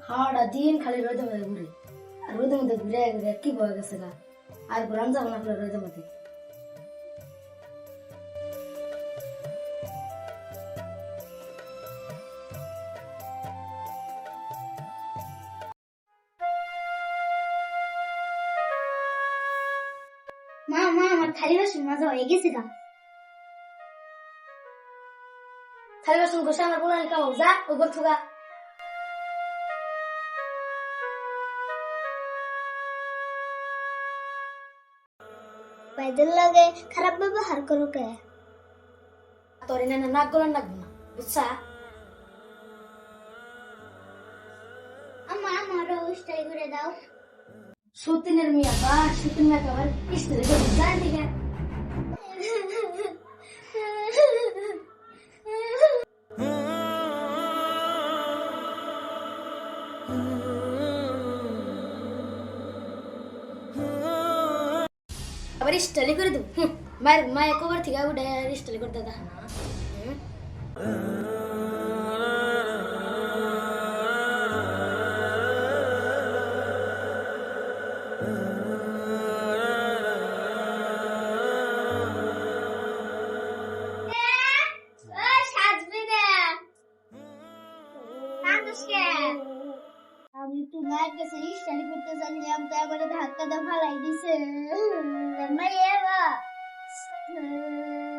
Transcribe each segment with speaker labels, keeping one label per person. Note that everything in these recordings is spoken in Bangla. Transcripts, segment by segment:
Speaker 1: হাওড়া দিন খালি রোদে মধ্যে ঘুরে আর রোদের মধ্যে ঘুরে ঘুরে কি বয়ে গেছে গা আর ঘুরান যাবো না রোদের মধ্যে
Speaker 2: মা মা আমার থালি বাসন মাজা হয়ে গেছে গা।
Speaker 1: থালি বাসন ঘষে আমার বোনালি কামাও যা ও করছো গা
Speaker 2: বাইদের লাগে খারাপ ব্যবহার করো কে?
Speaker 1: তোর এনে নাক গলান লাগবো না বুঝছা
Speaker 2: আম্মা আমারও স্টাইল করে দাও।
Speaker 1: সতীনের মিয়া বা সতীন মিয়া আবার স্ত্রী করে যায় দিকে আবার স্টাইল করে দেবো মায়ের মায়ের কবর থেকে উঠে স্টাইল করে দাদা
Speaker 2: আমি তো মায়ের কাছে স্টাইল করতে চাইলাম তো এবারে ধাক্কা দিয়ে ফালাই দিছে মাইয়া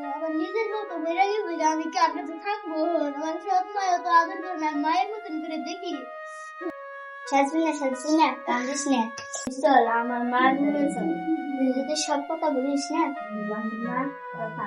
Speaker 2: আবার নিজের মতো বেড়ে গেছে আমি কার কাছে থাকবো আমার সব মায় তো আদর করে না মায়ের মতন করে দেখি সাজবিনা কান্দিস না চল আমার মার ঘুরে চল যদি সব কথা বলিস না মা কথা